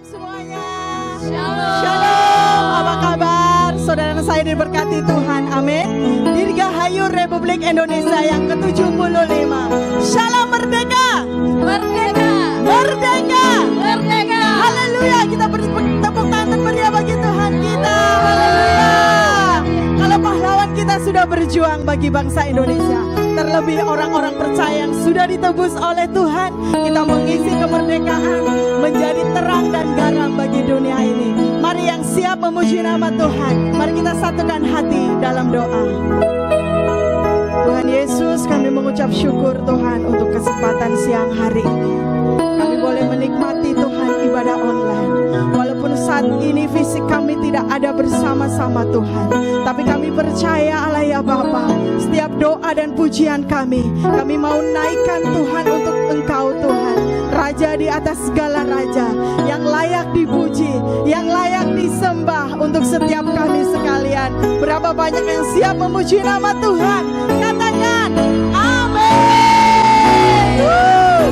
semuanya. Shalom. Shalom. Apa kabar? Saudara saya diberkati Tuhan. Amin. Dirgahayu Republik Indonesia yang ke-75. Shalom merdeka. Merdeka. Merdeka. Merdeka. Haleluya. Kita beri tepuk tangan meriah bagi Tuhan kita. Haleluya. Kalau pahlawan kita sudah berjuang bagi bangsa Indonesia, terlebih orang-orang percaya yang sudah ditebus oleh Tuhan, kita mengisi kemerdekaan menjadi terang dan garam bagi dunia ini. Mari yang siap memuji nama Tuhan, mari kita satukan hati dalam doa. Tuhan Yesus, kami mengucap syukur Tuhan untuk kesempatan siang hari ini. Kami boleh menikmati Tuhan ibadah online. Walaupun saat ini fisik kami tidak ada bersama-sama Tuhan, tapi kami percaya Allah ya Bapa, setiap doa dan pujian kami mau naikkan Tuhan untuk Engkau Tuhan, Raja di atas segala raja, yang layak dipuji, yang layak disembah untuk setiap kami sekalian. Berapa banyak yang siap memuji nama Tuhan? Katakan amin.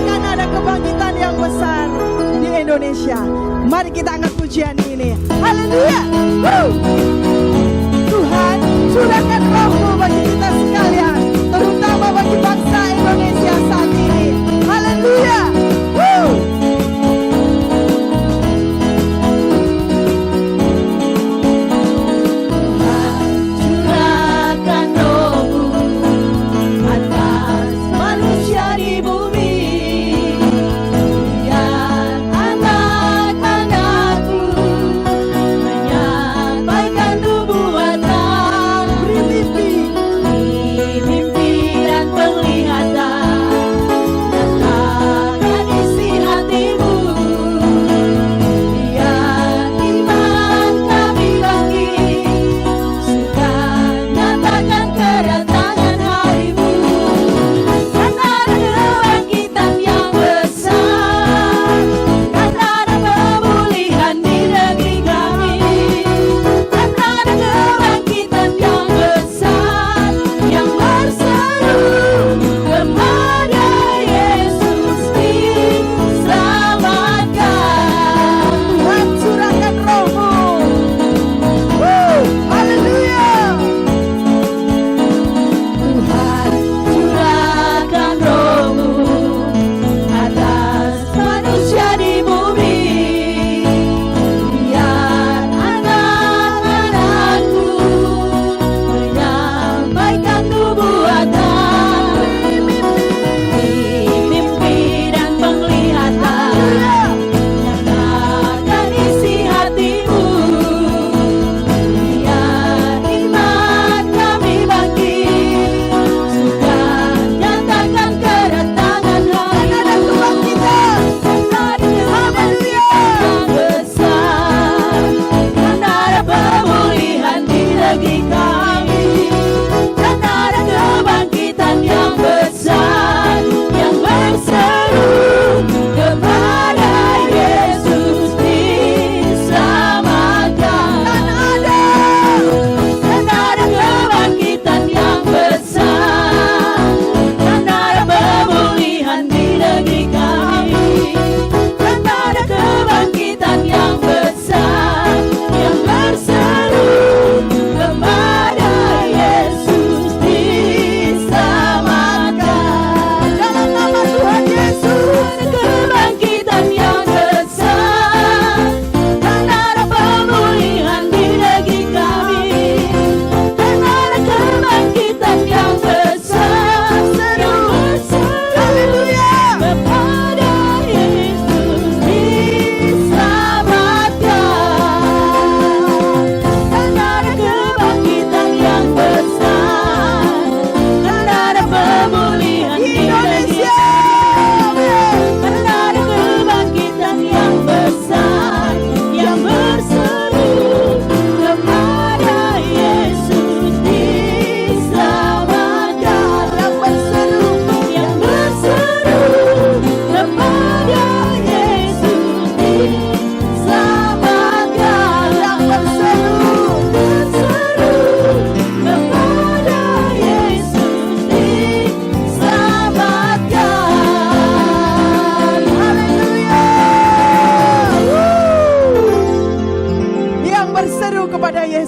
Karena ada kebangkitan yang besar di Indonesia. Mari kita angkat pujian ini. Haleluya. Tuhan, curahkan roh-Mu bagi kita sekalian, terutama bagi bangsa Indonesia saat ini. Haleluya. Curahkan roh-Mu atas manusia di bumi. Biar anak-anakku menyampaikan nubuatan. Beri mimpi,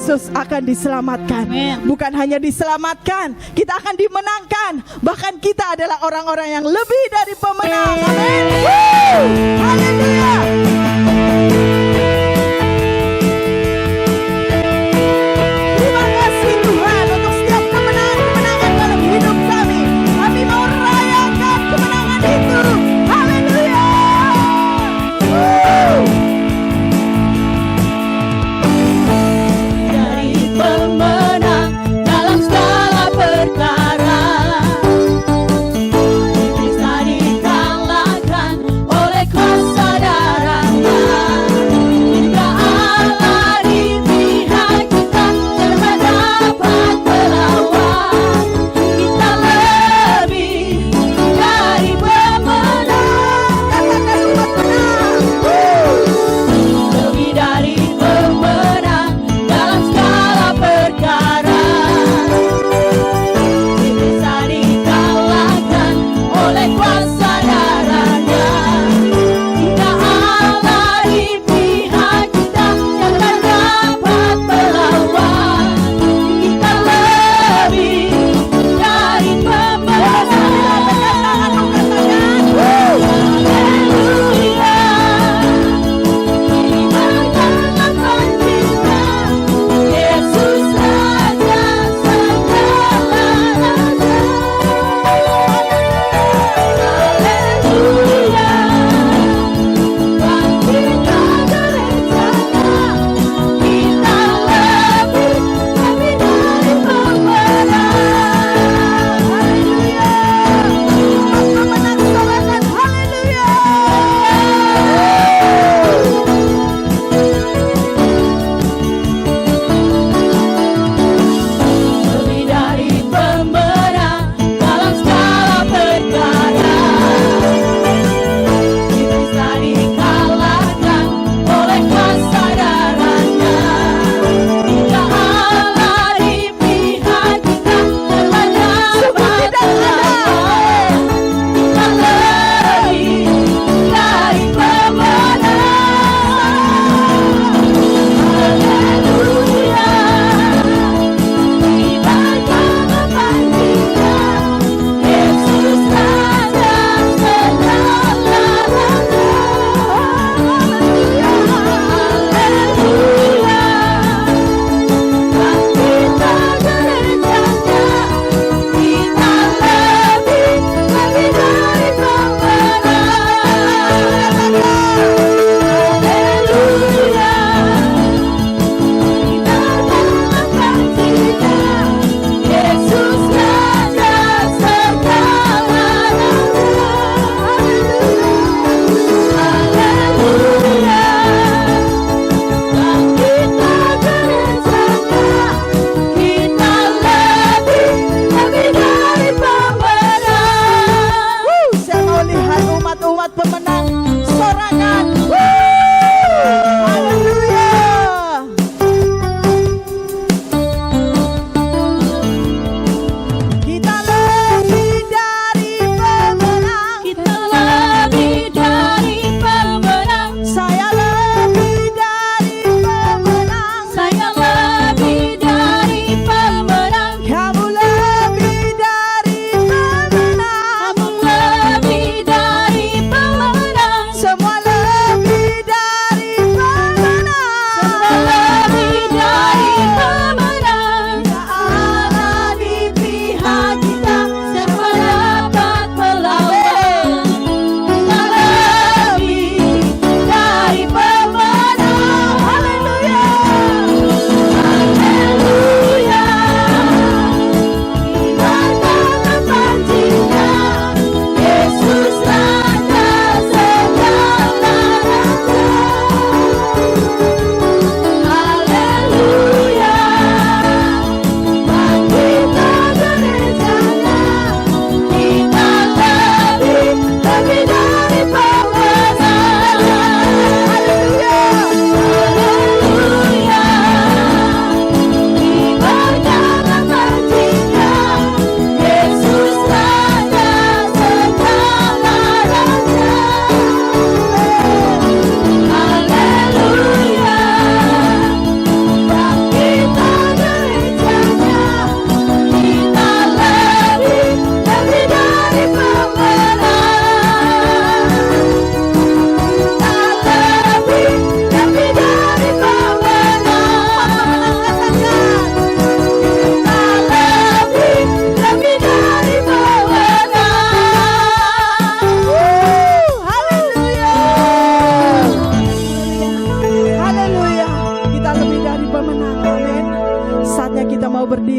Yesus akan diselamatkan. Amin. Bukan hanya diselamatkan, kita akan dimenangkan. Bahkan kita adalah orang-orang yang lebih dari pemenang. Amin. Haleluya. Terima kasih Tuhan untuk setiap kemenangan-kemenangan dalam hidup kami. Kami mau rayakan kemenangan itu. Haleluya. Dari pemenang dalam segala perkara, bisa dikalahkan oleh kuasa darahnya. Jika Allah di pihak kita, siapa dapat melawan? Kita lebih dari pemenang. Katakan umat menang. Lebih dari pemenang dalam segala perkara, bisa dikalahkan oleh kuasa darahnya. Jika Allah di pihak kita, siapa dapat melawan? Kita lebih dari pemenang. Haleluya. Yesus Raja segala raja. Haleluya. Bangkitlah gereja, kita lebih dari pemenang. Haleluya. Pemenang sorakan haleluya. Lebih dari pemenang dalam segala perkara, bisa dikalahkan oleh kuasa darahnya. Jika Allah di pihak kita, siapa dapat melawan? Kita lebih dari pemenang. Haleluya. Yesus Raja segala raja. Haleluya. Bangkitlah gerejanya, kita lebih dari pemenang. Haleluya. Yesus Raja segala raja. Haleluya. Bangkitlah gerejanya, kita lebih dari pemenang. Saya mau lihat umat-umat pemenang sorakan. Haleluya. Kita lebih dari pemenang. Kita lebih dari pemenang. Saya lebih dari pemenang. Saya lebih dari pemenang. Kamu lebih dari pemenang. Kamu lebih dari pemenang. Semua lebih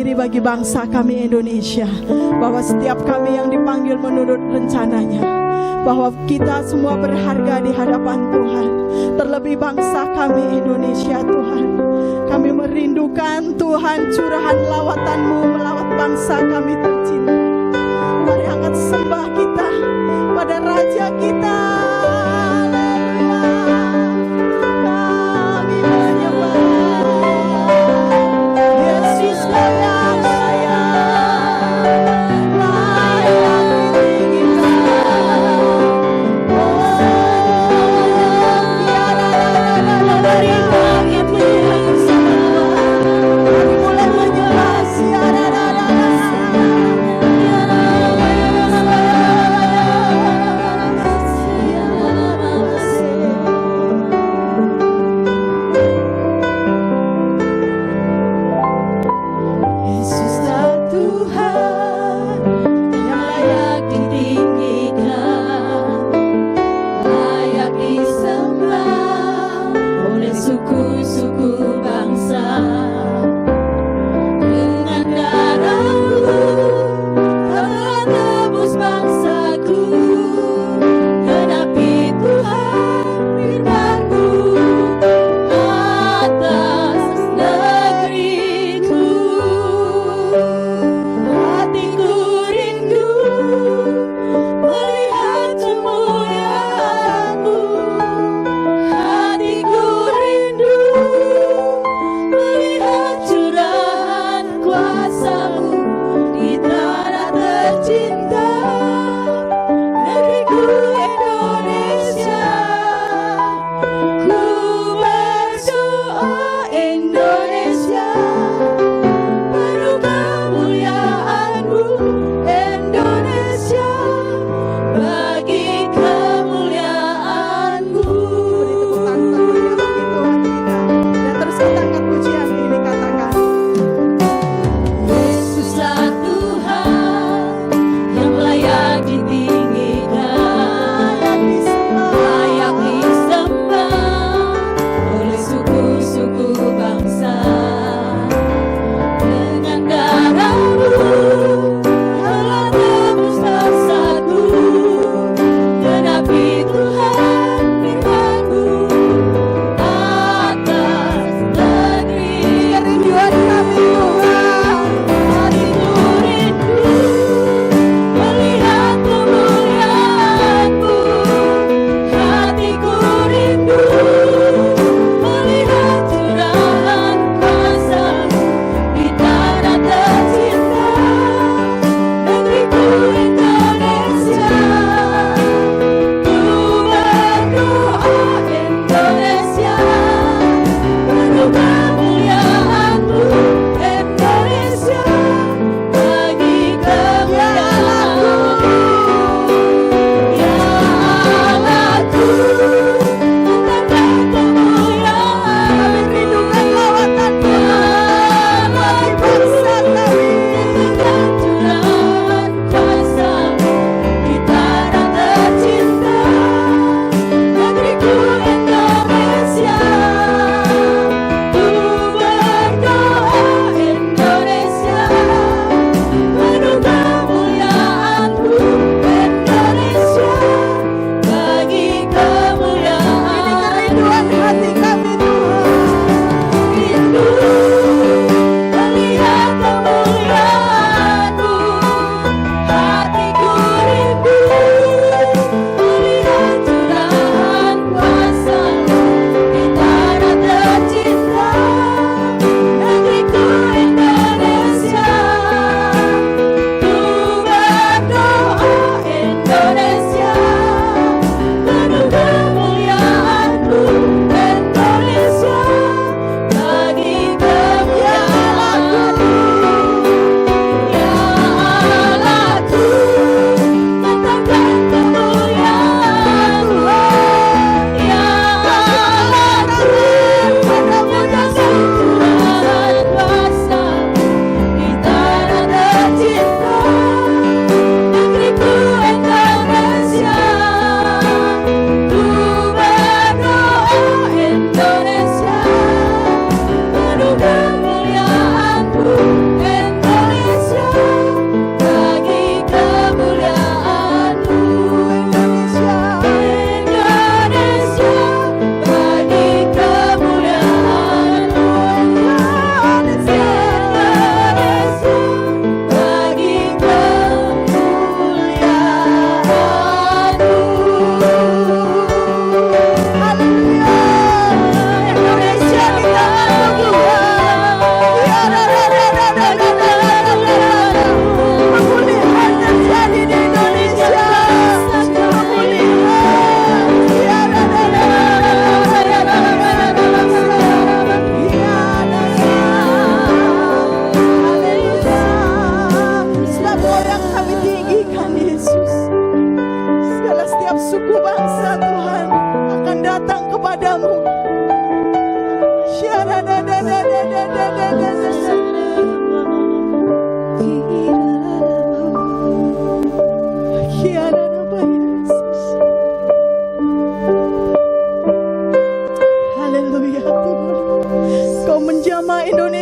sendiri bagi bangsa kami Indonesia, bahwa setiap kami yang dipanggil menurut rencananya, bahwa kita semua berharga di hadapan Tuhan. Terlebih bangsa kami Indonesia Tuhan, kami merindukan Tuhan curahan lawatan-Mu melawat bangsa kami tercinta. Mari angkat sembah kita pada Raja kita.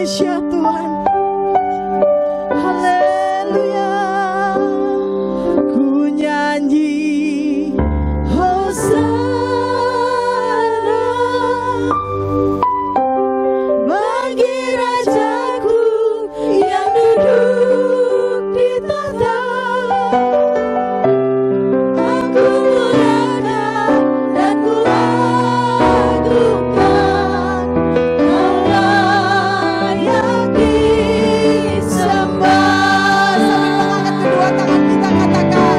Indonesia Tuhan. Haleluya. Ku nyanyi Hosana bagi Rajaku yang duduk di tahta. Aku muliakan dan ku agungkan, Allah yang disembah. Sambil mengangkat kedua tangan kita katakan,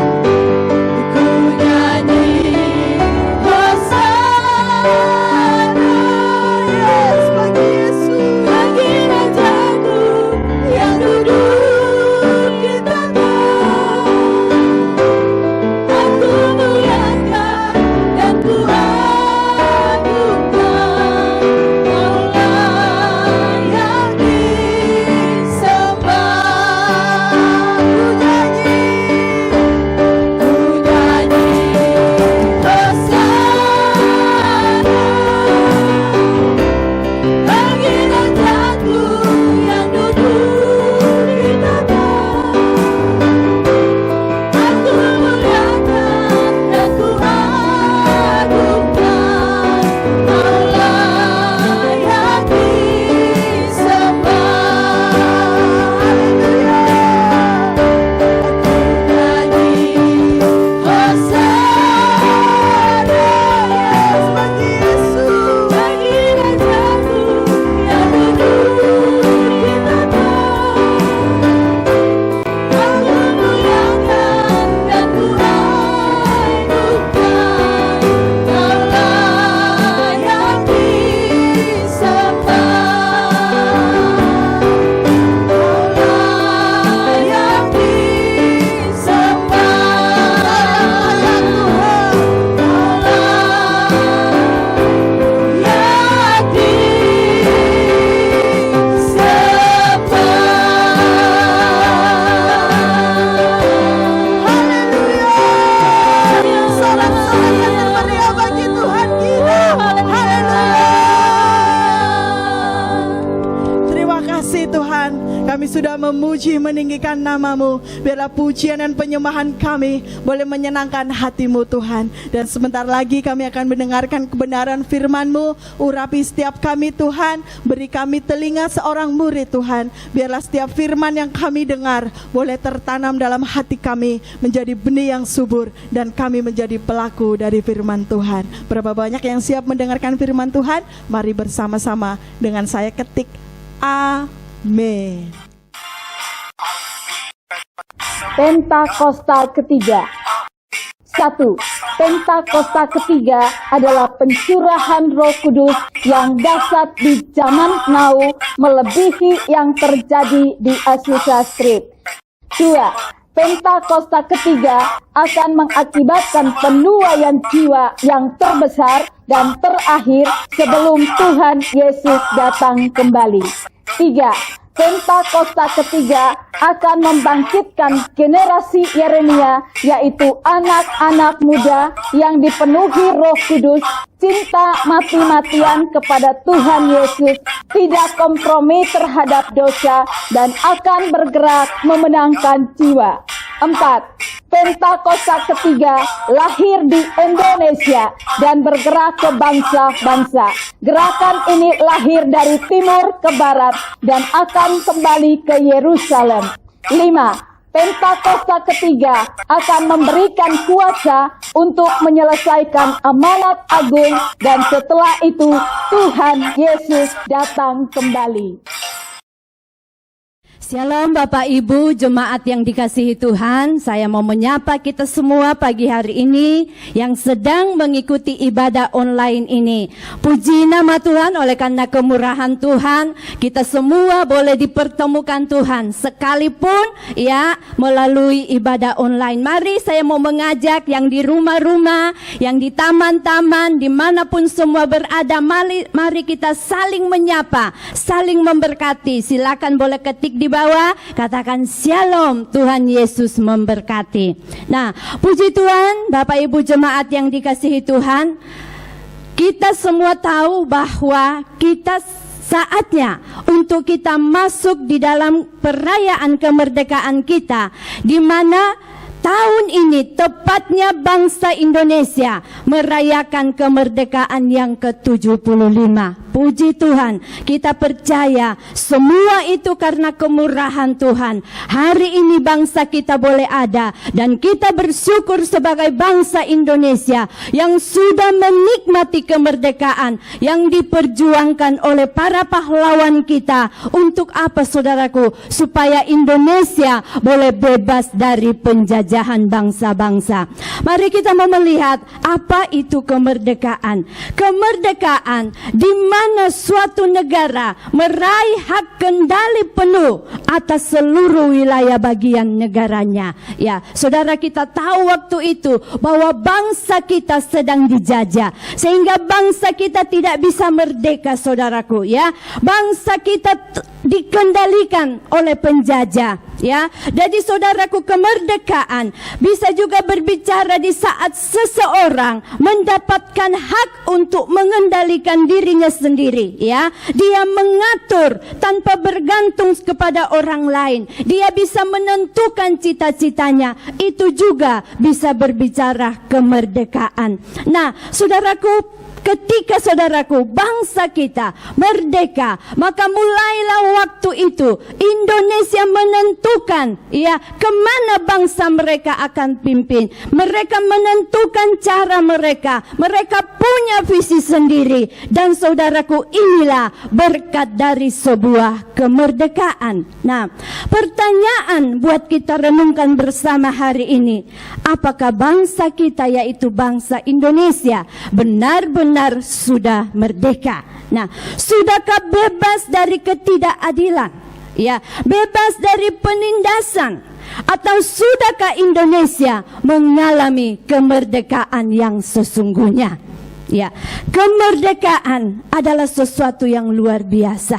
ku nyanyi Hosana, yes, bagi Yesus, bagi Rajaku yang duduk di tahta. Aku muliakan dan ku agungkan, Allah yang disembah. Ku nyanyi Hosana bagi Rajaku yang duduk di tahta. Aku muliakan dan ku agungkan, Allah yang disembah. Haleluya. Nyanyi Hosana, yes, bagi Yesus, bagi Rajaku yang duduk di tahta. Aku muliakan dan ku agungkan, Allah yang disembah. Allah yang disembah. Haleluya. Sorak-sorai yang termeriah bagi Tuhan kita. Haleluya. Terima kasih Tuhan, kami sudah memuji meninggikan nama-Mu. Biarlah pujian dan penyembahan kami boleh menyenangkan hati-Mu Tuhan. Dan sebentar lagi kami akan mendengarkan kebenaran firman-Mu. Urapi setiap kami Tuhan, beri kami telinga seorang murid Tuhan. Biarlah setiap firman yang kami dengar boleh tertanam dalam hati kami, menjadi benih yang subur, dan kami menjadi pelaku dari firman Tuhan. Berapa banyak yang siap mendengarkan firman Tuhan? Mari bersama-sama dengan saya ketik Amin. Pentakosta ketiga. 1. Pentakosta ketiga adalah pencurahan Roh Kudus yang dahsyat di zaman now, melebihi yang terjadi di Azusa Street. 2. Pentakosta ketiga akan mengakibatkan penuaian jiwa yang terbesar dan terakhir sebelum Tuhan Yesus datang kembali. 3. Pentakosta ketiga akan membangkitkan generasi Yeremia, yaitu anak-anak muda yang dipenuhi Roh Kudus, cinta mati-matian kepada Tuhan Yesus, tidak kompromi terhadap dosa, dan akan bergerak memenangkan jiwa. 4. Pentakosta ketiga lahir di Indonesia dan bergerak ke bangsa-bangsa. Gerakan ini lahir dari timur ke barat dan akan kembali ke Yerusalem. 5. Pentakosta ketiga akan memberikan kuasa untuk menyelesaikan amanat agung, dan setelah itu Tuhan Yesus datang kembali. Shalom Bapak Ibu jemaat yang dikasihi Tuhan, saya mau menyapa kita semua pagi hari ini yang sedang mengikuti ibadah online ini. Puji nama Tuhan, oleh karena kemurahan Tuhan, kita semua boleh dipertemukan Tuhan sekalipun ya melalui ibadah online. Mari saya mau mengajak yang di rumah-rumah, yang di taman-taman, dimanapun semua berada, mari kita saling menyapa, saling memberkati. Silakan boleh ketik di bawah, katakan Shalom, Tuhan Yesus memberkati. Nah, puji Tuhan, Bapak Ibu jemaat yang dikasihi Tuhan, kita semua tahu bahwa kita saatnya untuk kita masuk di dalam perayaan kemerdekaan kita, di mana tahun ini tepatnya bangsa Indonesia merayakan kemerdekaan yang ke-75. Puji Tuhan, kita percaya semua itu karena kemurahan Tuhan. Hari ini bangsa kita boleh ada, dan kita bersyukur sebagai bangsa Indonesia yang sudah menikmati kemerdekaan yang diperjuangkan oleh para pahlawan kita. Untuk apa, saudaraku? Supaya Indonesia boleh bebas dari penjajahan bangsa-bangsa. Mari kita mau melihat apa itu kemerdekaan. Kemerdekaan di mana suatu negara meraih hak kendali penuh atas seluruh wilayah bagian negaranya. Ya, saudara, kita tahu waktu itu bahwa bangsa kita sedang dijajah, sehingga bangsa kita tidak bisa merdeka, saudaraku. Ya, bangsa kita dikendalikan oleh penjajah. Ya, jadi saudaraku, kemerdekaan bisa juga berbicara di saat seseorang mendapatkan hak untuk mengendalikan dirinya sendiri. Ya, dia mengatur tanpa bergantung kepada orang lain. Dia bisa menentukan cita-citanya. Itu juga bisa berbicara kemerdekaan. Nah, saudaraku, ketika saudaraku bangsa kita merdeka, maka mulailah waktu itu Indonesia menentukan ya kemana bangsa mereka akan pimpin. Mereka menentukan cara mereka. Mereka punya visi sendiri. Dan saudaraku, inilah berkat dari sebuah kemerdekaan. Nah, pertanyaan buat kita renungkan bersama hari ini, apakah bangsa kita, yaitu bangsa Indonesia, benar-benar sudah merdeka? Nah, sudahkah bebas dari ketidakadilan? Ya, bebas dari penindasan? Atau sudahkah Indonesia mengalami kemerdekaan yang sesungguhnya? Ya, kemerdekaan adalah sesuatu yang luar biasa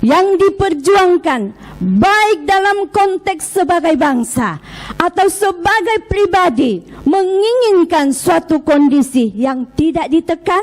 yang diperjuangkan baik dalam konteks sebagai bangsa atau sebagai pribadi, menginginkan suatu kondisi yang tidak ditekan,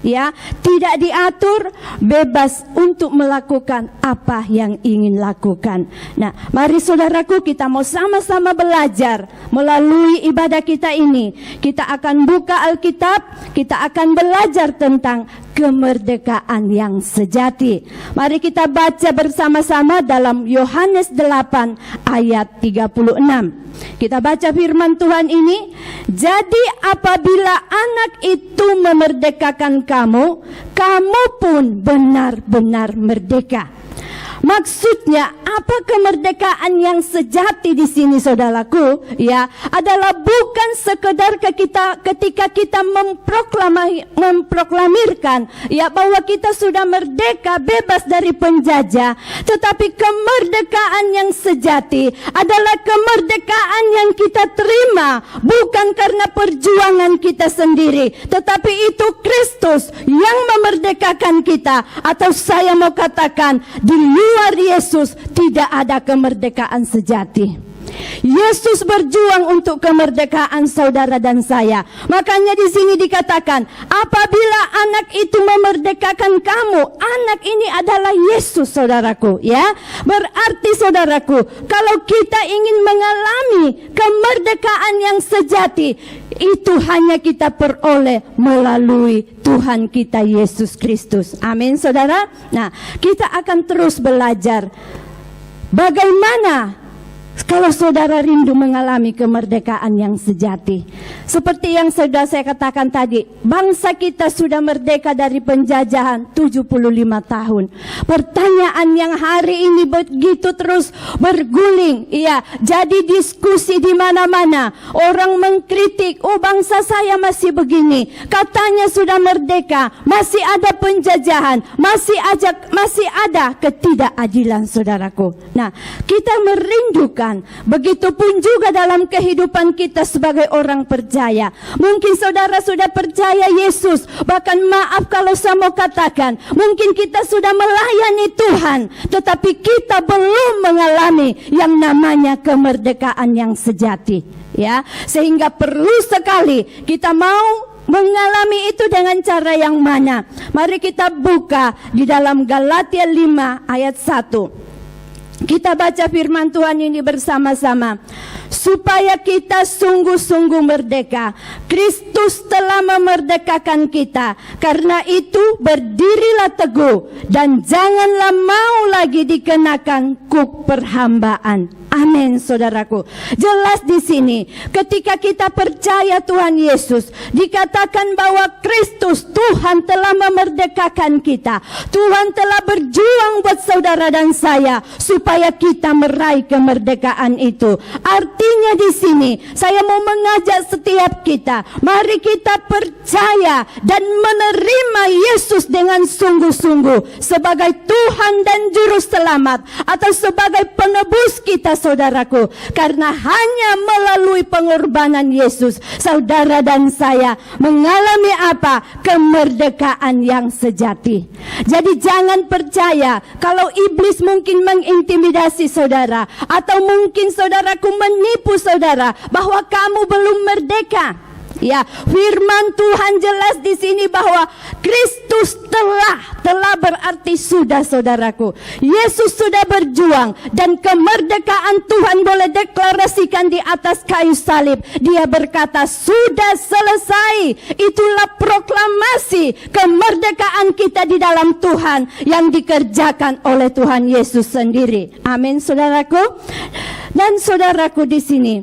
ya, tidak diatur, bebas untuk melakukan apa yang ingin lakukan. Nah, mari saudaraku, kita mau sama-sama belajar melalui ibadah kita ini. Kita akan buka Alkitab, kita akan belajar tentang kemerdekaan yang sejati. Mari kita baca bersama-sama dalam Yohanes 8 ayat 36. Kita baca firman Tuhan ini. Jadi apabila anak itu memerdekakan kamu, kamu pun benar-benar merdeka. Maksudnya apa kemerdekaan yang sejati di sini, saudaraku? Ya, adalah bukan sekedar ketika kita memproklamirkan ya bahwa kita sudah merdeka, bebas dari penjajah, tetapi kemerdekaan yang sejati adalah kemerdekaan yang kita terima bukan karena perjuangan kita sendiri, tetapi itu Kristus yang memerdekakan kita. Atau saya mau katakan, di luar Yesus tidak ada kemerdekaan sejati. Yesus berjuang untuk kemerdekaan saudara dan saya. Makanya di sini dikatakan, apabila anak itu memerdekakan kamu, anak ini adalah Yesus, saudaraku. Ya, berarti saudaraku, kalau kita ingin mengalami kemerdekaan yang sejati, itu hanya kita peroleh melalui Tuhan kita Yesus Kristus. Amin, saudara. Nah, kita akan terus belajar bagaimana kalau saudara rindu mengalami kemerdekaan yang sejati. Seperti yang sudah saya katakan tadi, bangsa kita sudah merdeka dari penjajahan 75 tahun. Pertanyaan yang hari ini begitu terus berguling, ya, jadi diskusi di mana-mana. Orang mengkritik, oh bangsa saya masih begini, katanya sudah merdeka, masih ada penjajahan, masih ada ketidakadilan, saudaraku. Nah, kita merindukan. Begitupun juga dalam kehidupan kita sebagai orang percaya. Mungkin saudara sudah percaya Yesus, bahkan maaf kalau saya mau katakan, mungkin kita sudah melayani Tuhan, tetapi kita belum mengalami yang namanya kemerdekaan yang sejati. Ya, sehingga perlu sekali kita mau mengalami itu dengan cara yang mana? Mari kita buka di dalam Galatia 5 ayat 1. Kita baca firman Tuhan ini bersama-sama. Supaya kita sungguh-sungguh merdeka. Kristus telah memerdekakan kita. Karena itu berdirilah teguh dan janganlah mau lagi dikenakan kuk perhambaan. Amin, saudaraku. Jelas di sini, ketika kita percaya Tuhan Yesus, dikatakan bahwa Kristus, Tuhan telah memerdekakan kita. Tuhan telah berjuang buat saudara dan saya supaya kita meraih kemerdekaan itu. Artinya di sini, saya mau mengajak setiap kita, mari kita percaya dan menerima Yesus dengan sungguh-sungguh sebagai Tuhan dan Juru Selamat atau sebagai penebus kita, saudaraku. Karena hanya melalui pengorbanan Yesus, saudara dan saya mengalami apa? Kemerdekaan yang sejati. Jadi jangan percaya kalau iblis mungkin mengintimidasi saudara, atau mungkin saudaraku menipu saudara bahwa kamu belum merdeka. Ya, firman Tuhan jelas di sini bahwa Kristus telah berarti sudah, saudaraku. Yesus sudah berjuang dan kemerdekaan Tuhan boleh deklarasikan di atas kayu salib. Dia berkata sudah selesai. Itulah proklamasi kemerdekaan kita di dalam Tuhan yang dikerjakan oleh Tuhan Yesus sendiri. Amin, saudaraku. Dan saudaraku di sini,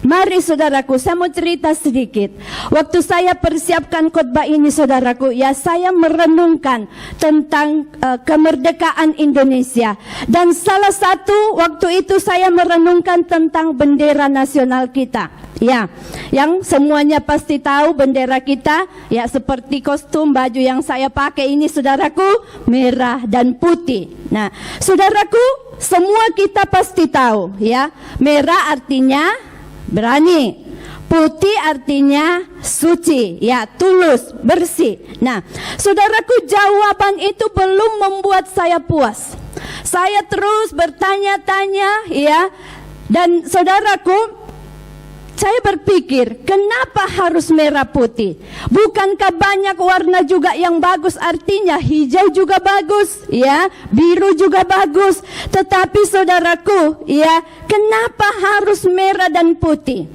mari saudaraku, saya mau cerita sedikit. Waktu saya persiapkan khotbah ini saudaraku, ya saya merenungkan tentang kemerdekaan Indonesia. Dan salah satu waktu itu saya merenungkan tentang bendera nasional kita. Ya, yang semuanya pasti tahu bendera kita, ya seperti kostum baju yang saya pakai ini saudaraku, merah dan putih. Nah, saudaraku, semua kita pasti tahu ya, merah artinya berani, putih artinya suci, ya tulus, bersih. Nah, saudaraku, jawaban itu belum membuat saya puas. Saya terus bertanya-tanya, ya. Dan saudaraku, saya berpikir, kenapa harus merah putih? Bukankah banyak warna juga yang bagus? Artinya hijau juga bagus, ya, biru juga bagus. Tetapi saudaraku, ya, kenapa harus merah dan putih?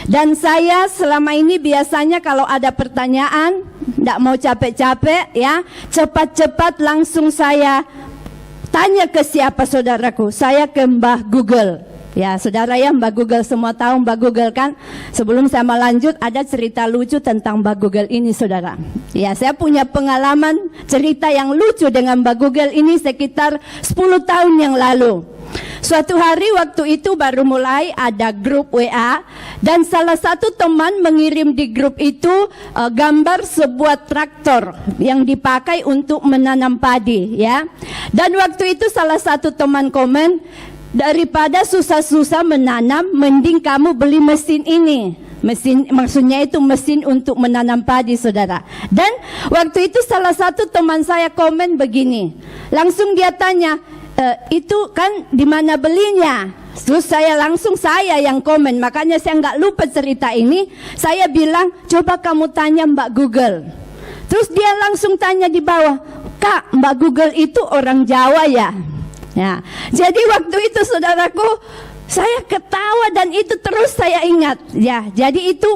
Dan saya selama ini biasanya kalau ada pertanyaan, tidak mau capek-capek, ya, cepat-cepat langsung saya tanya ke siapa, saudaraku? Saya ke Mbah Google. Ya, saudara ya, Mbak Google, semua tahu Mbak Google kan? Sebelum saya melanjut, ada cerita lucu tentang Mbak Google ini, saudara. Ya, saya punya pengalaman cerita yang lucu dengan Mbak Google ini sekitar 10 tahun yang lalu. Suatu hari waktu itu baru mulai ada grup WA, dan salah satu teman mengirim di grup itu gambar sebuah traktor yang dipakai untuk menanam padi, ya. Dan waktu itu salah satu teman komen, daripada susah-susah menanam, mending kamu beli mesin ini. Mesin, maksudnya itu mesin untuk menanam padi, saudara. Dan waktu itu salah satu teman saya komen begini. Langsung dia tanya, itu kan di mana belinya? Terus saya yang komen, makanya saya nggak lupa cerita ini. Saya bilang, coba kamu tanya Mbak Google. Terus dia langsung tanya di bawah, Kak, Mbak Google itu orang Jawa ya? Ya, jadi waktu itu saudaraku, saya ketawa dan itu terus saya ingat. Ya, jadi itu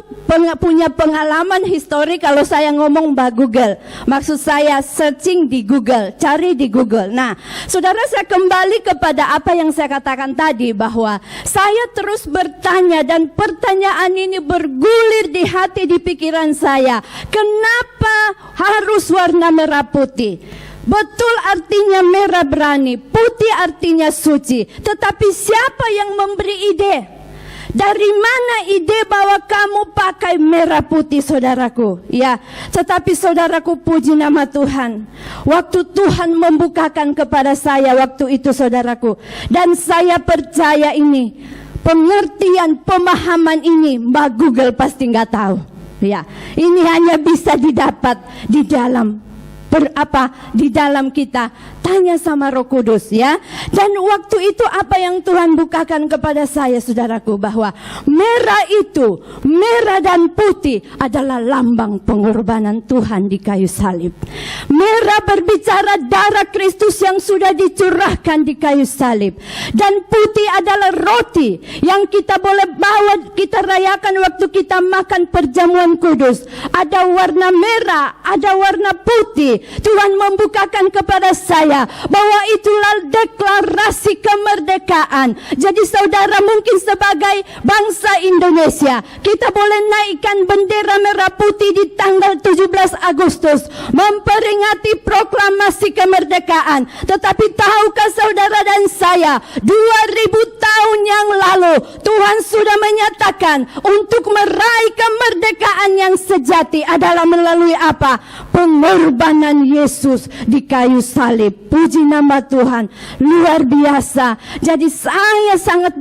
punya pengalaman histori kalau saya ngomong Mbak Google. Maksud saya searching di Google, cari di Google. Nah, saudara, saya kembali kepada apa yang saya katakan tadi, bahwa saya terus bertanya dan pertanyaan ini bergulir di hati, di pikiran saya. Kenapa harus warna merah putih? Betul artinya merah berani, putih artinya suci. Tetapi siapa yang memberi ide? Dari mana ide bahwa kamu pakai merah putih, saudaraku? Ya, tetapi saudaraku, puji nama Tuhan. Waktu Tuhan membukakan kepada saya waktu itu, saudaraku, dan saya percaya ini, pengertian, pemahaman ini Mbak Google pasti nggak tahu. Ya, ini hanya bisa didapat di dalam di dalam kita. Tanya sama Roh Kudus ya. Dan waktu itu apa yang Tuhan bukakan kepada saya, saudaraku, bahwa merah itu, merah dan putih adalah lambang pengorbanan Tuhan di kayu salib. Merah berbicara darah Kristus yang sudah dicurahkan di kayu salib. Dan putih adalah roti yang kita boleh bawa, kita rayakan waktu kita makan perjamuan kudus. Ada warna merah, ada warna putih. Tuhan membukakan kepada saya bahwa itulah deklarasi kemerdekaan. Jadi saudara, mungkin sebagai bangsa Indonesia, kita boleh naikkan bendera merah putih di tanggal 17 Agustus memperingati proklamasi kemerdekaan. Tetapi tahukah saudara dan saya, 2000 tahun yang lalu Tuhan sudah menyatakan untuk meraih kemerdekaan yang sejati adalah melalui apa? Pengorbanan Yesus di kayu salib. Puji nama Tuhan, luar biasa. Jadi saya sangat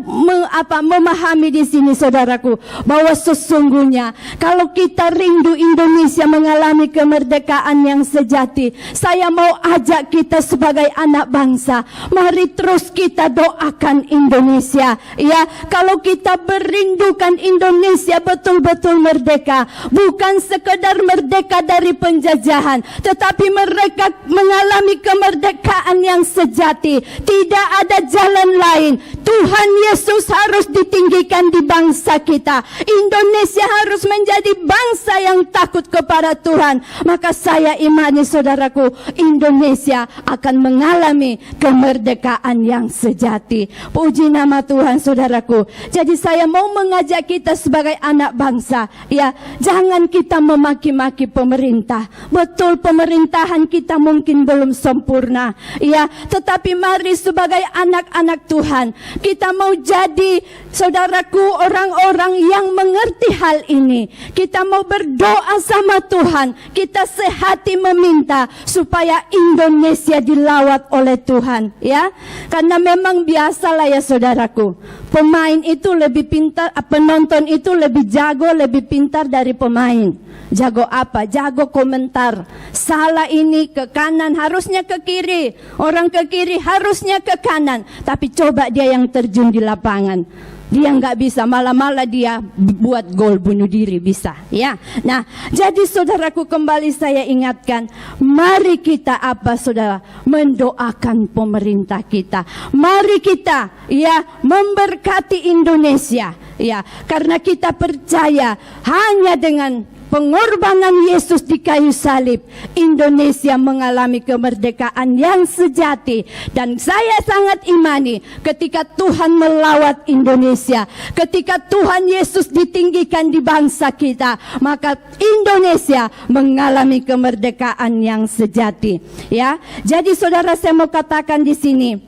memahami di sini, saudaraku, bahwa sesungguhnya kalau kita rindu Indonesia mengalami kemerdekaan yang sejati, saya mau ajak kita sebagai anak bangsa, mari terus kita doakan Indonesia. Ya, kalau kita berindukan Indonesia betul-betul merdeka, bukan sekedar merdeka dari penjajahan, tetapi mereka mengalami kemerdekaan yang sejati. Tidak ada jalan lain. Tuhan Yesus harus ditinggikan di bangsa kita. Indonesia harus menjadi bangsa yang takut kepada Tuhan. Maka saya imani, saudaraku, Indonesia akan mengalami kemerdekaan yang sejati. Puji nama Tuhan, saudaraku. Jadi saya mau mengajak kita sebagai anak bangsa, ya, jangan kita memaki-maki pemerintah. Betul, pemerintahan kita mungkin belum sempurna, ya, tetapi mari sebagai anak-anak Tuhan, kita mau jadi, saudaraku, orang-orang yang mengerti hal ini. Kita mau berdoa sama Tuhan, kita sehati meminta supaya Indonesia dilawat oleh Tuhan, ya. Karena memang biasalah ya, saudaraku, pemain itu lebih pintar, penonton itu lebih jago, lebih pintar dari pemain. Jago apa? Jago komentar. Salah ini ke kanan, harusnya ke kiri. Orang ke kiri harusnya ke kanan. Tapi coba dia yang terjun di lapangan, dia nggak bisa, malah dia buat gol bunuh diri, bisa, ya. Nah, jadi saudaraku, kembali saya ingatkan, mari kita apa, saudara, mendoakan pemerintah kita. Mari kita, ya, memberkati Indonesia, ya, karena kita percaya hanya dengan pengorbanan Yesus di kayu salib, Indonesia mengalami kemerdekaan yang sejati. Dan saya sangat imani ketika Tuhan melawat Indonesia, ketika Tuhan Yesus ditinggikan di bangsa kita, maka Indonesia mengalami kemerdekaan yang sejati. Ya, jadi saudara, saya mau katakan di sini,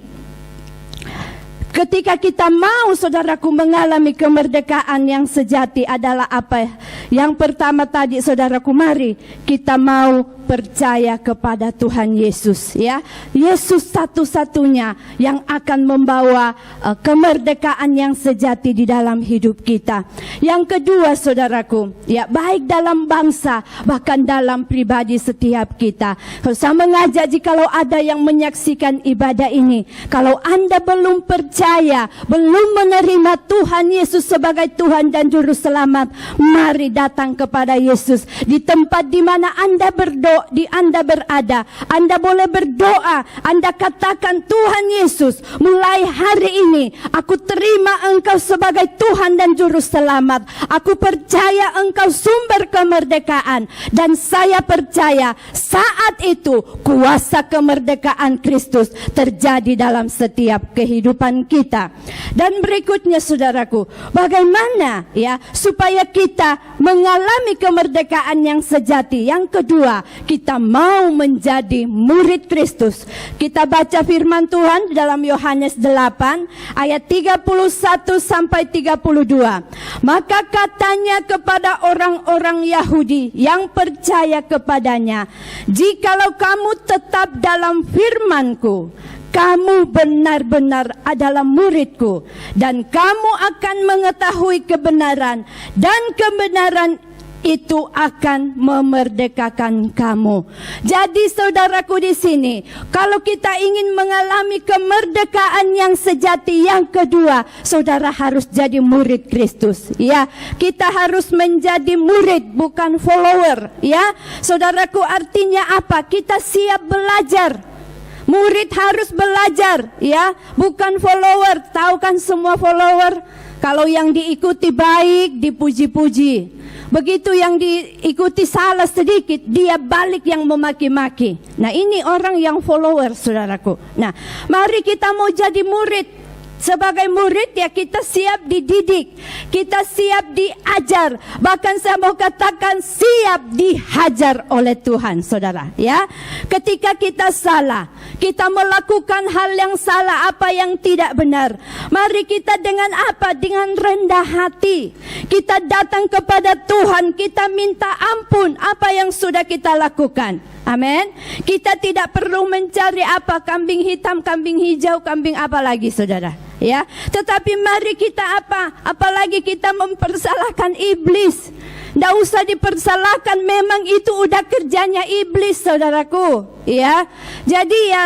ketika kita mau, saudaraku, mengalami kemerdekaan yang sejati adalah apa? Yang pertama tadi, saudaraku, mari kita mau percaya kepada Tuhan Yesus, ya. Yesus satu-satunya yang akan membawa kemerdekaan yang sejati di dalam hidup kita. Yang kedua, saudaraku, ya, baik dalam bangsa bahkan dalam pribadi setiap kita. Saya mengajak, jikalau ada yang menyaksikan ibadah ini, kalau Anda belum percaya, belum menerima Tuhan Yesus sebagai Tuhan dan Juru Selamat, mari datang kepada Yesus di tempat di mana Anda berdoa, di Anda berada. Anda boleh berdoa, Anda katakan, Tuhan Yesus, mulai hari ini aku terima Engkau sebagai Tuhan dan Juru Selamat. Aku percaya Engkau sumber kemerdekaan, dan saya percaya saat itu kuasa kemerdekaan Kristus terjadi dalam setiap kehidupan kita. Dan berikutnya, saudaraku, bagaimana, ya, supaya kita mengalami kemerdekaan yang sejati? Yang kedua, kita mau menjadi murid Kristus. Kita baca firman Tuhan dalam Yohanes 8 ayat 31 sampai 32. Maka katanya kepada orang-orang Yahudi yang percaya kepadanya, jikalau kamu tetap dalam firman-Ku, kamu benar-benar adalah muridku, dan kamu akan mengetahui kebenaran, dan kebenaran itu akan memerdekakan kamu. Jadi saudaraku di sini, kalau kita ingin mengalami kemerdekaan yang sejati, yang kedua, saudara harus jadi murid Kristus. Ya, kita harus menjadi murid, bukan follower. Ya, saudaraku, artinya apa? Kita siap belajar. Murid harus belajar, ya, bukan follower. Tahu kan semua follower? Kalau yang diikuti baik, dipuji-puji. Begitu yang diikuti salah sedikit, dia balik yang memaki-maki. Nah, ini orang yang follower, saudaraku. Nah, mari kita mau jadi murid. Sebagai murid ya kita siap dididik, kita siap diajar, bahkan saya mau katakan siap dihajar oleh Tuhan, saudara. Ya, ketika kita salah, kita melakukan hal yang salah, apa yang tidak benar, mari kita dengan apa? Dengan rendah hati kita datang kepada Tuhan, kita minta ampun apa yang sudah kita lakukan. Amin. Kita tidak perlu mencari apa, kambing hitam, kambing hijau, kambing apa lagi, saudara. Ya, tetapi mari kita apa? Apalagi kita mempersalahkan iblis. Tidak usah dipersalahkan, memang itu udah kerjanya iblis, saudaraku. Ya, jadi ya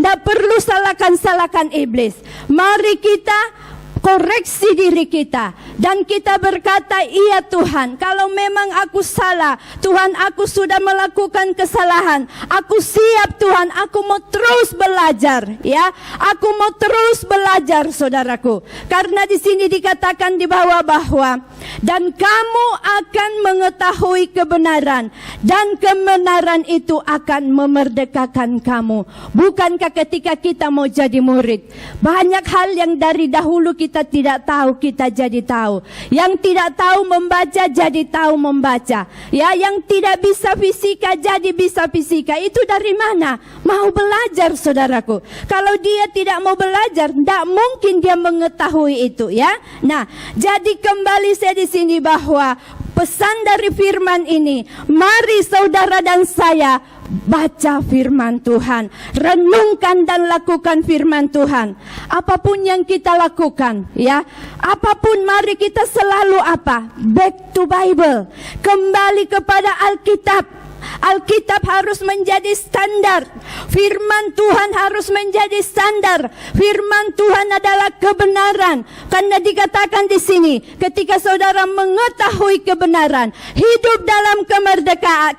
tidak perlu salahkan iblis. Mari kita koreksi diri kita dan kita berkata, iya Tuhan, kalau memang aku salah, Tuhan, aku sudah melakukan kesalahan, aku siap Tuhan, aku mau terus belajar, ya, aku mau terus belajar, saudaraku. Karena di sini dikatakan di bawah bahwa dan kamu akan mengetahui kebenaran dan kebenaran itu akan memerdekakan kamu. Bukankah ketika kita mau jadi murid, banyak hal yang dari dahulu kita tidak tahu, kita jadi tahu. Yang tidak tahu membaca, jadi tahu membaca. Ya, yang tidak bisa fisika, jadi bisa fisika. Itu dari mana? Mau belajar, saudaraku. Kalau dia tidak mau belajar, tidak mungkin dia mengetahui itu, ya. Nah, jadi kembali saya di sini bahwa pesan dari firman ini, mari saudara dan saya baca firman Tuhan, renungkan dan lakukan firman Tuhan. Apapun yang kita lakukan, ya, apapun, mari kita selalu apa? Back to Bible, kembali kepada Alkitab. Alkitab harus menjadi standar. Firman Tuhan harus menjadi standar. Firman Tuhan adalah kebenaran. Karena dikatakan di sini, ketika saudara mengetahui kebenaran, hidup dalam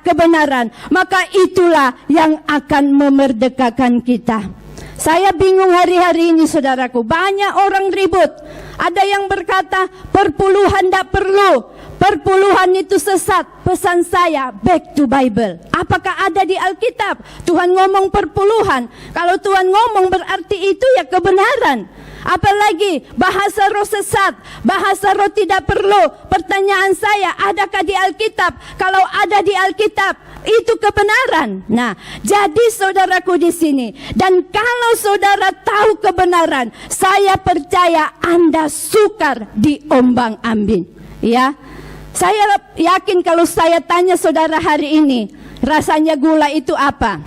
kebenaran, maka itulah yang akan memerdekakan kita. Saya bingung hari-hari ini, saudaraku. Banyak orang ribut. Ada yang berkata perpuluhan tidak perlu, perpuluhan itu sesat. Pesan saya, back to Bible. Apakah ada di Alkitab Tuhan ngomong perpuluhan? Kalau Tuhan ngomong berarti itu ya kebenaran. Apalagi bahasa roh sesat, bahasa roh tidak perlu. Pertanyaan saya, adakah di Alkitab? Kalau ada di Alkitab, itu kebenaran. Nah, jadi saudaraku di sini, dan kalau saudara tahu kebenaran, saya percaya Anda sukar diombang-ambing. Ya, saya yakin kalau saya tanya saudara hari ini, rasanya gula itu apa?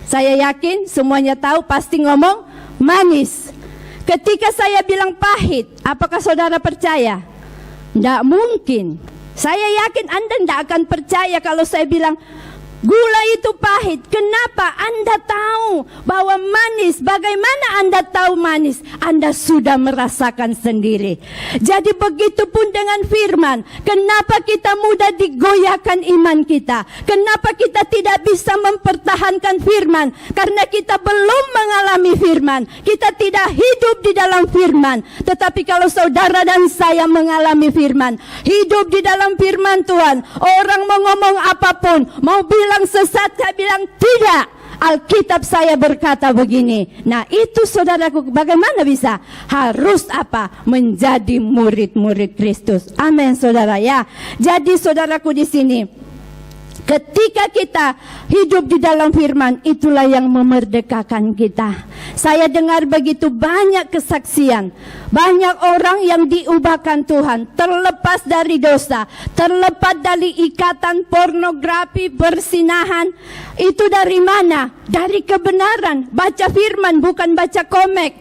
Saya yakin semuanya tahu, pasti ngomong manis. Ketika saya bilang pahit, apakah saudara percaya? Tidak mungkin. Saya yakin Anda tidak akan percaya kalau saya bilang gula itu pahit. Kenapa? Anda tahu bahwa manis. Bagaimana Anda tahu manis? Anda sudah merasakan sendiri. Jadi begitupun dengan firman. Kenapa kita mudah digoyahkan iman kita? Kenapa kita tidak bisa mempertahankan firman? Karena kita belum mengalami firman. Kita tidak hidup di dalam firman. Tetapi kalau saudara dan saya mengalami firman, hidup di dalam firman Tuhan, orang mau ngomong apapun, mau bilang sesat, saya bilang tidak. Alkitab saya berkata begini. Nah, itu saudaraku, bagaimana bisa? Harus apa? Menjadi murid-murid Kristus. Amin, saudara, ya. Jadi saudaraku di sini, ketika kita hidup di dalam firman, itulah yang memerdekakan kita. Saya dengar begitu banyak kesaksian. Banyak orang yang diubahkan Tuhan, terlepas dari dosa, terlepas dari ikatan pornografi, persinahan. Itu dari mana? Dari kebenaran. Baca firman, bukan baca komik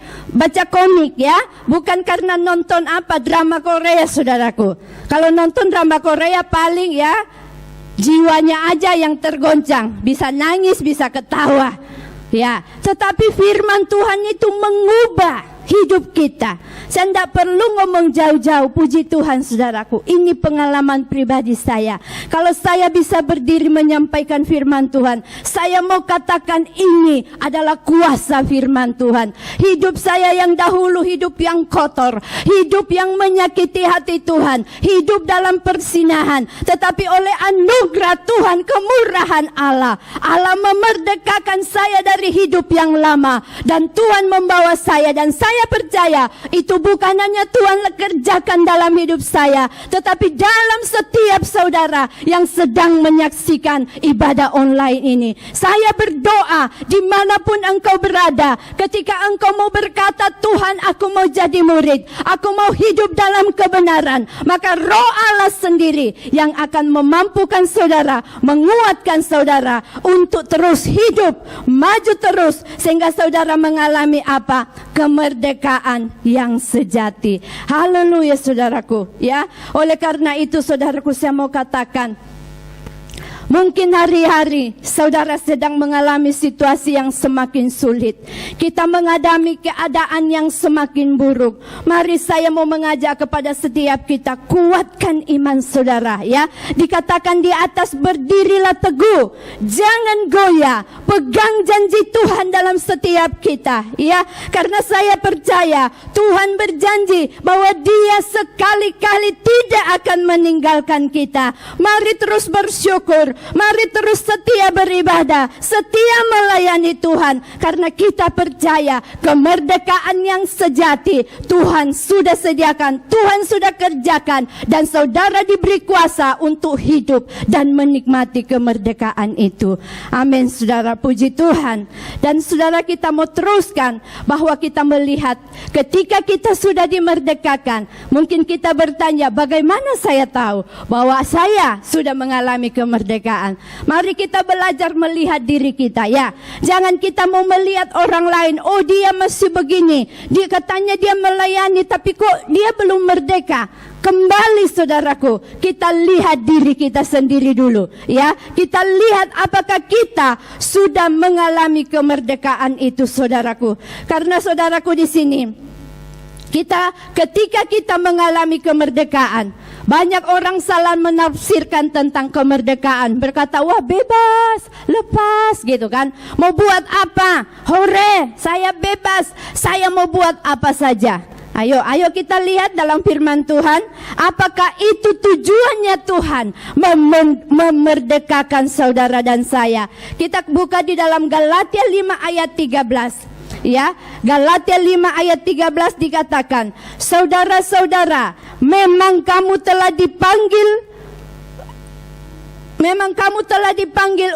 ya. Bukan karena nonton drama Korea, saudaraku. Kalau nonton drama Korea paling ya jiwanya aja yang tergoncang, bisa nangis, bisa ketawa. Ya, tetapi firman Tuhan itu mengubah hidup kita. Saya tidak perlu ngomong jauh-jauh, puji Tuhan saudaraku. Ini pengalaman pribadi saya. Kalau saya bisa berdiri menyampaikan firman Tuhan, saya mau katakan ini adalah kuasa firman Tuhan. Hidup saya yang dahulu hidup yang kotor, hidup yang menyakiti hati Tuhan, hidup dalam persinahan. Tetapi oleh anugerah Tuhan, kemurahan Allah, Allah memerdekakan saya dari hidup yang lama. Dan Tuhan membawa saya, dan saya percaya itu bukan hanya Tuhan kerjakan dalam hidup saya, tetapi dalam setiap saudara yang sedang menyaksikan ibadah online ini. Saya berdoa dimanapun engkau berada, ketika engkau mau berkata, Tuhan aku mau jadi murid, aku mau hidup dalam kebenaran, maka Roh Allah sendiri yang akan memampukan saudara, menguatkan saudara untuk terus hidup, maju terus, sehingga saudara mengalami apa? Kemerdekaan yang sejati. Haleluya saudaraku, ya. Oleh karena itu saudaraku, saya mau katakan, mungkin hari-hari saudara sedang mengalami situasi yang semakin sulit. Kita menghadapi keadaan yang semakin buruk. Mari saya mau mengajak kepada setiap kita, kuatkan iman saudara ya. Dikatakan di atas, berdirilah teguh, jangan goyah, pegang janji Tuhan dalam setiap kita ya. Karena saya percaya Tuhan berjanji bahwa Dia sekali-kali tidak akan meninggalkan kita. Mari terus bersyukur, mari terus setia beribadah, setia melayani Tuhan, karena kita percaya kemerdekaan yang sejati Tuhan sudah sediakan, Tuhan sudah kerjakan, dan saudara diberi kuasa untuk hidup dan menikmati kemerdekaan itu. Amin saudara, puji Tuhan. Dan saudara, kita mau teruskan bahwa kita melihat ketika kita sudah dimerdekakan, mungkin kita bertanya, bagaimana saya tahu bahwa saya sudah mengalami kemerdekaan? Mari kita belajar melihat diri kita ya. Jangan kita mau melihat orang lain, oh dia masih begini, dia katanya dia melayani, tapi kok dia belum merdeka. Kembali saudaraku, kita lihat diri kita sendiri dulu ya. Kita lihat apakah kita sudah mengalami kemerdekaan itu saudaraku. Karena saudaraku di sini, ketika kita mengalami kemerdekaan, banyak orang salah menafsirkan tentang kemerdekaan, berkata, wah bebas, lepas gitu kan. Mau buat apa? Hore, saya bebas, saya mau buat apa saja. Ayo kita lihat dalam firman Tuhan, apakah itu tujuannya Tuhan memerdekakan saudara dan saya. Kita buka di dalam Galatia 5 ayat 13. Ya, Galatia 5 ayat 13 dikatakan, saudara-saudara, memang kamu telah dipanggil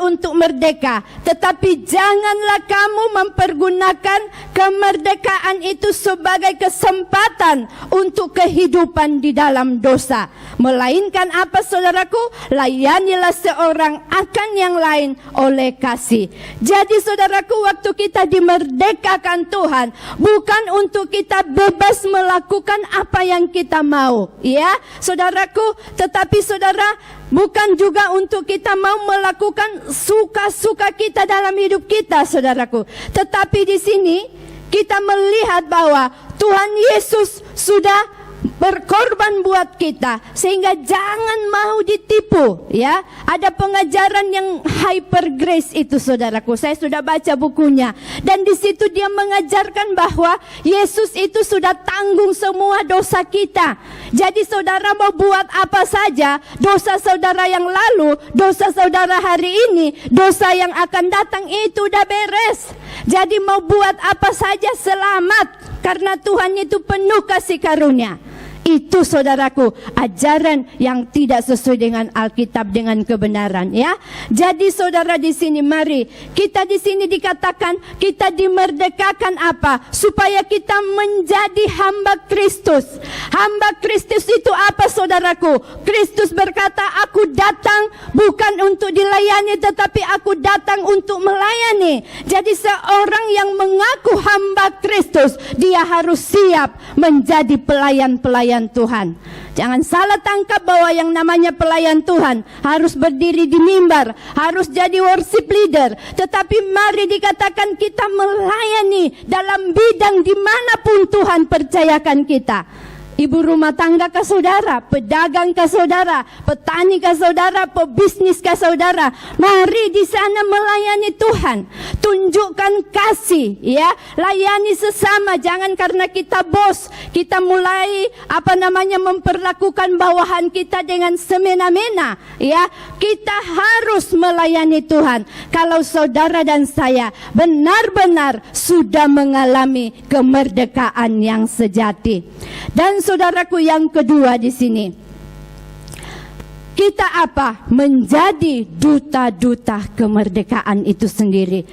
untuk merdeka, tetapi janganlah kamu mempergunakan kemerdekaan itu sebagai kesempatan untuk kehidupan di dalam dosa. Melainkan apa saudaraku? Layanilah seorang akan yang lain oleh kasih. Jadi saudaraku, waktu kita dimerdekakan Tuhan, bukan untuk kita bebas melakukan apa yang kita mau, ya saudaraku, tetapi saudara, bukan juga untuk kita mau melakukan suka-suka kita dalam hidup kita, saudaraku. Tetapi di sini kita melihat bahwa Tuhan Yesus sudah berkorban buat kita, sehingga jangan mau ditipu ya. Ada pengajaran yang hyper grace itu saudaraku, saya sudah baca bukunya, dan di situ dia mengajarkan bahwa Yesus itu sudah tanggung semua dosa kita. Jadi saudara mau buat apa saja, dosa saudara yang lalu, dosa saudara hari ini, dosa yang akan datang itu udah beres. Jadi mau buat apa saja selamat, karena Tuhan itu penuh kasih karunia. itu saudaraku ajaran yang tidak sesuai dengan Alkitab, dengan kebenaran, ya. Jadi saudara di sini, mari kita di sini dikatakan kita dimerdekakan apa? Supaya kita menjadi hamba Kristus. Hamba Kristus itu apa saudaraku? Kristus berkata, aku datang bukan untuk dilayani, tetapi aku datang untuk melayani. Jadi seorang yang mengaku hamba Kristus, dia harus siap menjadi pelayan-pelayan Tuhan. Jangan salah tangkap bahwa yang namanya pelayan Tuhan harus berdiri di mimbar, harus jadi worship leader. Tetapi mari dikatakan kita melayani dalam bidang dimanapun Tuhan percayakan kita. Ibu rumah tangga ke saudara, pedagang ke saudara, petani ke saudara, pebisnis ke saudara. Mari di sana melayani Tuhan. Tunjukkan kasih, ya. Layani sesama, jangan karena kita bos, kita mulai memperlakukan bawahan kita dengan semena-mena, ya. Kita harus melayani Tuhan. Kalau saudara dan saya benar-benar sudah mengalami kemerdekaan yang sejati. Dan saudaraku yang kedua di sini, kita apa? Menjadi duta-duta kemerdekaan itu sendiri.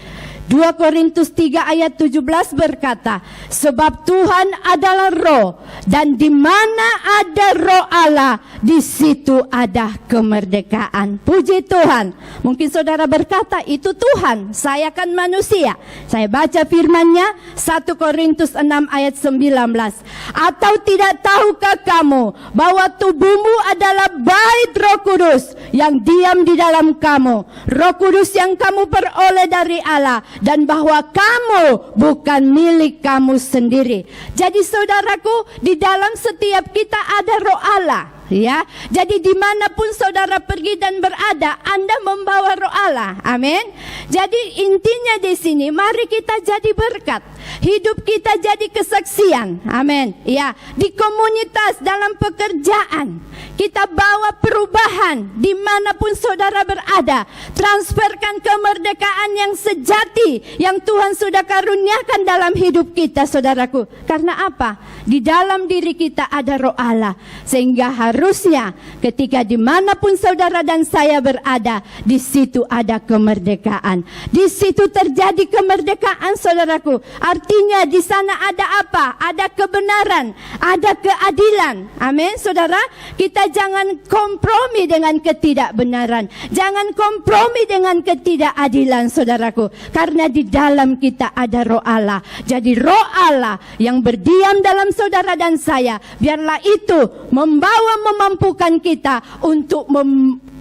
2 Korintus 3 ayat 17 berkata, sebab Tuhan adalah roh, dan di mana ada roh Allah, di situ ada kemerdekaan. Puji Tuhan. Mungkin saudara berkata, itu Tuhan, saya kan manusia. Saya baca firman-Nya 1 Korintus 6 ayat 19. Atau tidak tahukah kamu bahwa tubuhmu adalah bait Roh Kudus yang diam di dalam kamu, Roh Kudus yang kamu peroleh dari Allah, dan bahwa kamu bukan milik kamu sendiri. Jadi saudaraku, di dalam setiap kita ada roh Allah, ya. Jadi dimanapun saudara pergi dan berada, Anda membawa roh Allah. Amin. Jadi intinya di sini, mari kita jadi berkat, hidup kita jadi kesaksian. Amin. Ya, di komunitas, dalam pekerjaan, kita bawa perubahan dimanapun saudara berada. Transferkan kemerdekaan yang sejati yang Tuhan sudah karuniakan dalam hidup kita, saudaraku. Karena apa? Di dalam diri kita ada roh Allah, sehingga harusnya ketika dimanapun saudara dan saya berada, di situ ada kemerdekaan. Di situ terjadi kemerdekaan, saudaraku. Artinya di sana ada apa? Ada kebenaran, ada keadilan. Amin, saudara. Kita jangan kompromi dengan ketidakbenaran, jangan kompromi dengan ketidakadilan, saudaraku. Karena di dalam kita ada roh Allah. Jadi roh Allah yang berdiam dalam saudara dan saya, biarlah itu memampukan kita untuk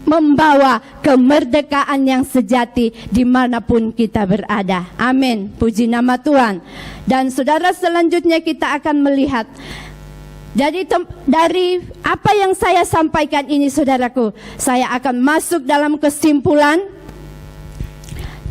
membawa kemerdekaan yang sejati dimanapun kita berada. Amin. Puji nama Tuhan. Dan saudara, selanjutnya kita akan melihat dari apa yang saya sampaikan ini, saudaraku, saya akan masuk dalam kesimpulan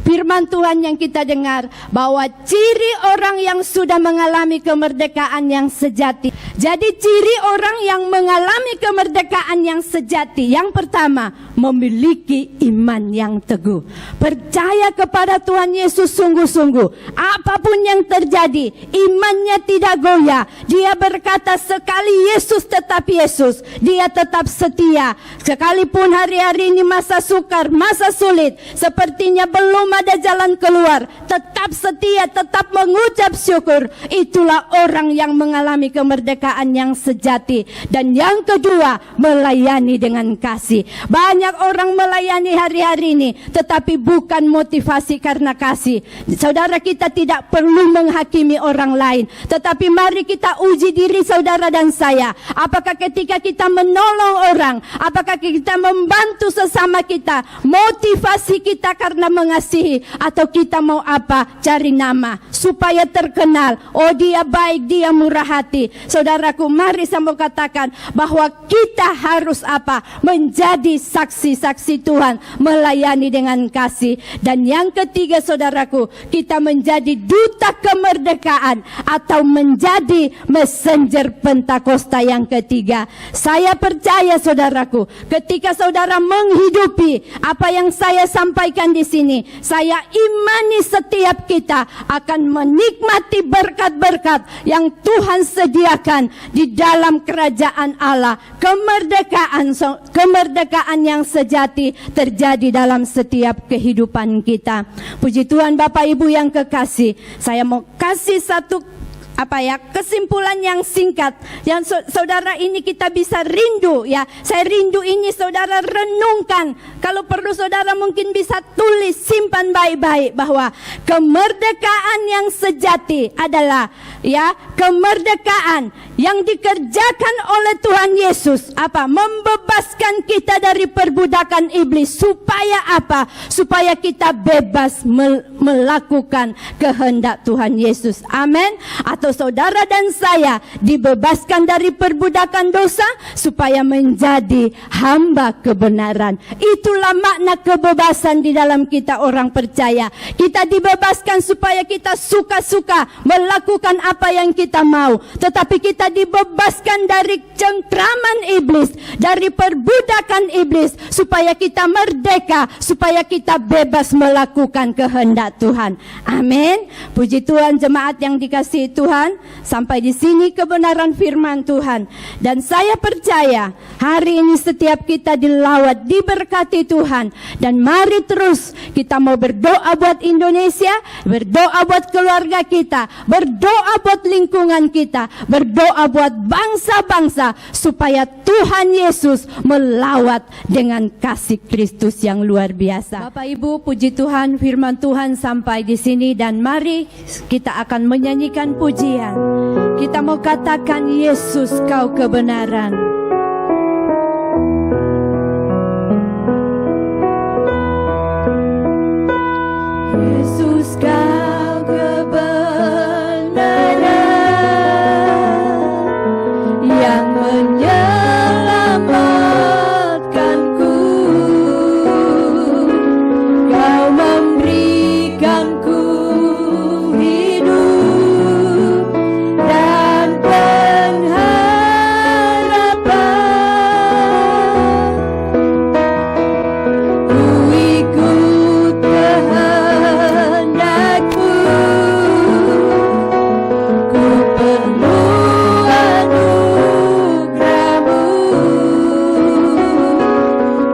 firman Tuhan yang kita dengar, bahwa ciri orang yang sudah mengalami kemerdekaan yang sejati. Jadi ciri orang yang mengalami kemerdekaan yang sejati, yang pertama, memiliki iman yang teguh. Percaya kepada Tuhan Yesus sungguh-sungguh. Apapun yang terjadi, imannya tidak goyah. Dia berkata, sekali Yesus tetap Yesus, dia tetap setia. Sekalipun hari-hari ini masa sukar, masa sulit, sepertinya belum ada jalan keluar, tetap setia, tetap mengucap syukur. Itulah orang yang mengalami kemerdekaan yang sejati. Dan yang kedua, melayani dengan kasih. Banyak orang melayani hari-hari ini, tetapi bukan motivasi karena kasih. Saudara, kita tidak perlu menghakimi orang lain, tetapi mari kita uji diri saudara dan saya. Apakah ketika kita menolong orang, apakah kita membantu sesama kita, motivasi kita karena mengasihi, atau kita mau apa? Cari nama supaya terkenal. Oh, dia baik, dia murah hati. Saudaraku, mari saya mau katakan bahwa kita harus apa? Menjadi saksi-saksi Tuhan, melayani dengan kasih. Dan yang ketiga, saudaraku, kita menjadi duta kemerdekaan atau menjadi messenger Pentakosta yang ketiga. Saya percaya, saudaraku, ketika saudara menghidupi apa yang saya sampaikan di sini, saya imani setiap setiap kita akan menikmati berkat-berkat yang Tuhan sediakan di dalam kerajaan Allah. Kemerdekaan yang sejati terjadi dalam setiap kehidupan kita. Puji Tuhan Bapak Ibu yang kekasih, saya mau kasih satu kesimpulan yang singkat yang saudara ini kita bisa rindu ya. Saya rindu ini saudara renungkan. Kalau perlu saudara mungkin bisa tulis, simpan baik-baik bahwa kemerdekaan yang sejati adalah kemerdekaan yang dikerjakan oleh Tuhan Yesus membebaskan kita dari perbudakan iblis. Supaya supaya kita bebas melakukan kehendak Tuhan Yesus. Amin. Atau saudara dan saya dibebaskan dari perbudakan dosa supaya menjadi hamba kebenaran. Itulah makna kebebasan di dalam kita orang percaya. Kita dibebaskan supaya kita suka-suka melakukan apa yang kita mau. Tetapi kita dibebaskan dari cengkraman iblis, dari perbudakan iblis, supaya kita merdeka, supaya kita bebas melakukan kehendak Tuhan. Amin. Puji Tuhan jemaat yang dikasihi Tuhan, sampai di sini kebenaran firman Tuhan. Dan saya percaya hari ini setiap kita dilawat, diberkati Tuhan. Dan mari terus kita mau berdoa buat Indonesia, berdoa buat keluarga kita, berdoa buat lingkungan kita, berdoa buat bangsa-bangsa, supaya Tuhan Yesus melawat dengan kasih Kristus yang luar biasa. Bapak Ibu, puji Tuhan, firman Tuhan sampai di sini, dan mari kita akan menyanyikan pujian. Kita mau katakan, Yesus kau kebenaran. Yesus kau kebenaran yang menyelamatkanku. Kau memberikanku hidup dan pengharapan. Ku ikut kehendakmu, ku perlu anugerahmu.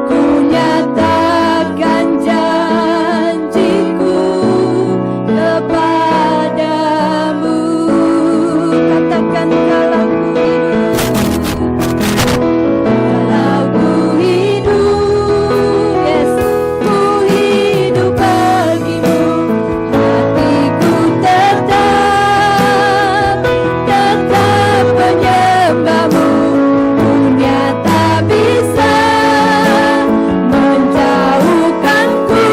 Ku nyatakan janjiku kepadamu. Katakan kalau ku hidup, yes, ku hidup bagimu. Hatiku tetap menyembahmu. Dunia tak bisa menjauhkanku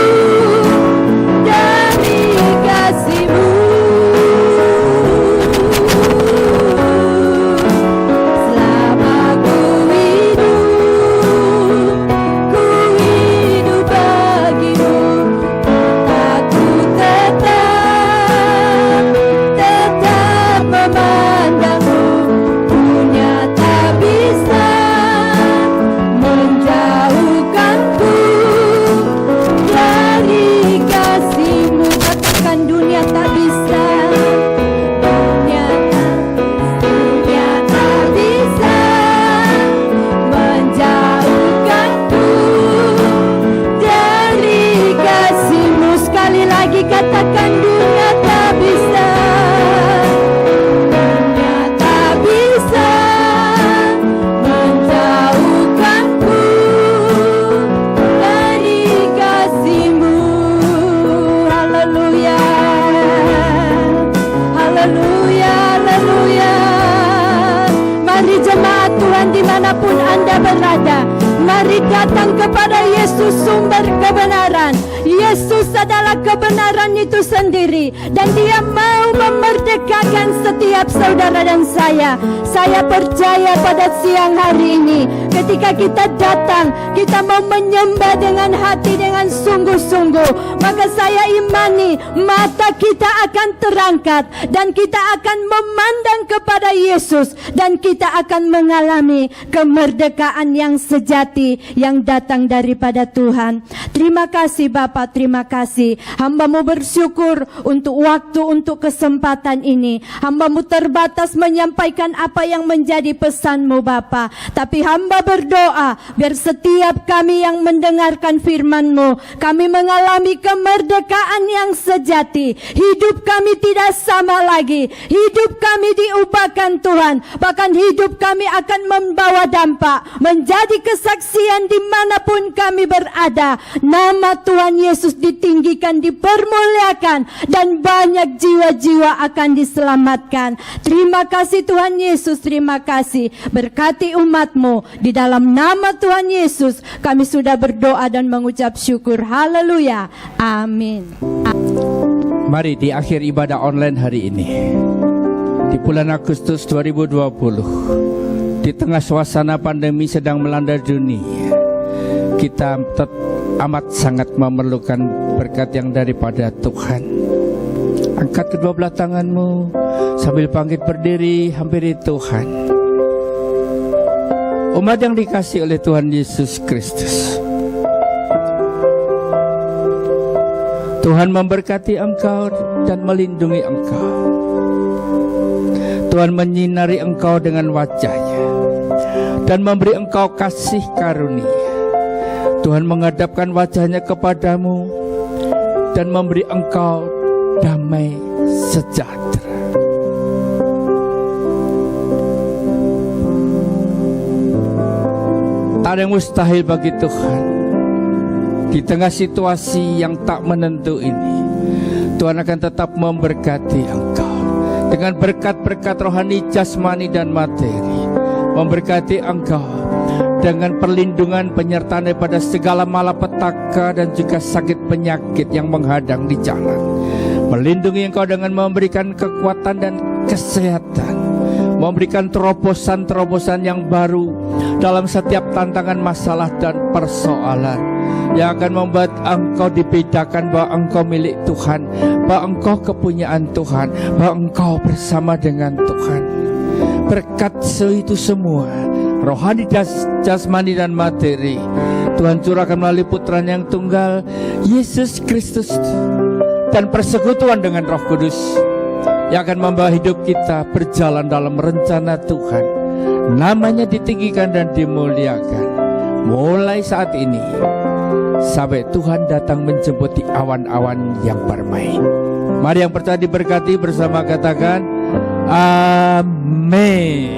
dari kasih-Mu. Selama ku hidup bagimu. Aku tetap memandangmu. Dunia tak bisa menjauhkanku dari kasih-Mu. Katakan, dunia tak bisa. Dunia tak bisa menjauhkanku dari kasih-Mu. Sekali lagi katakan, dunia tak bisa. Dunia tak bisa menjauhkanku dari kasih-Mu. Haleluya, haleluya, haleluya. Mari jemaat Tuhan dimanapun Anda berada, mari datang kepada Yesus sumber kebenaran. Yesus adalah kebenaran itu sendiri, dan Dia mau memerdekakan setiap saudara dan saya. Saya percaya pada siang hari ini ketika kita datang, kita mau menyembah dengan hati, dengan sungguh-sungguh, maka saya imani mata kita akan terangkat dan kita akan memandang kepada Yesus, dan kita akan mengalami kemerdekaan yang sejati yang datang daripada Tuhan. Terima kasih Bapa, terima kasih. Hamba-Mu bersyukur untuk waktu, untuk kesempatan ini. Hamba-Mu terbatas menyampaikan apa yang menjadi pesan-Mu Bapa, tapi hamba berdoa biar setiap kami yang mendengarkan firman-Mu, kami mengalami kemerdekaan yang sejati. Hidup kami tidak sama lagi. Hidup kami diubahkan Tuhan. Bahkan hidup kami akan membawa dampak, menjadi kesaksian dimanapun kami berada. Nama Tuhan Yesus ditinggikan, dipermuliakan, dan banyak jiwa-jiwa akan diselamatkan. Terima kasih Tuhan Yesus, terima kasih. Berkati umat-Mu. Di dalam nama Tuhan Yesus kami sudah berdoa dan mengucap syukur. Haleluya. Amin. Mari di akhir ibadah online hari ini, di bulan Agustus 2020, di tengah suasana pandemi sedang melanda dunia, kita amat sangat memerlukan berkat yang daripada Tuhan. Angkat kedua belah tanganmu sambil bangkit berdiri, hampiri Tuhan. Umat yang dikasihi oleh Tuhan Yesus Kristus, Tuhan memberkati engkau dan melindungi engkau. Tuhan menyinari engkau dengan wajah-Nya dan memberi engkau kasih karunia. Tuhan menghadapkan wajah-Nya kepadamu dan memberi engkau damai sejahtera. Tak ada yang mustahil bagi Tuhan. Di tengah situasi yang tak menentu ini, Tuhan akan tetap memberkati engkau dengan berkat-berkat rohani, jasmani dan materi. Memberkati engkau dengan perlindungan, penyertaan daripada segala malapetaka dan juga sakit penyakit yang menghadang di jalan. Melindungi engkau dengan memberikan kekuatan dan kesehatan, memberikan terobosan-terobosan yang baru dalam setiap tantangan, masalah dan persoalan yang akan membuat engkau dibedakan bahwa engkau milik Tuhan, bahwa engkau kepunyaan Tuhan, bahwa engkau bersama dengan Tuhan. Berkat itu semua, rohani, jasmani dan materi, Tuhan curahkan melalui putranya yang tunggal, Yesus Kristus, dan persekutuan dengan Roh Kudus yang akan membawa hidup kita berjalan dalam rencana Tuhan. Namanya ditinggikan dan dimuliakan mulai saat ini sampai Tuhan datang menjemput di awan-awan yang permai. Mari yang percaya diberkati bersama katakan amin.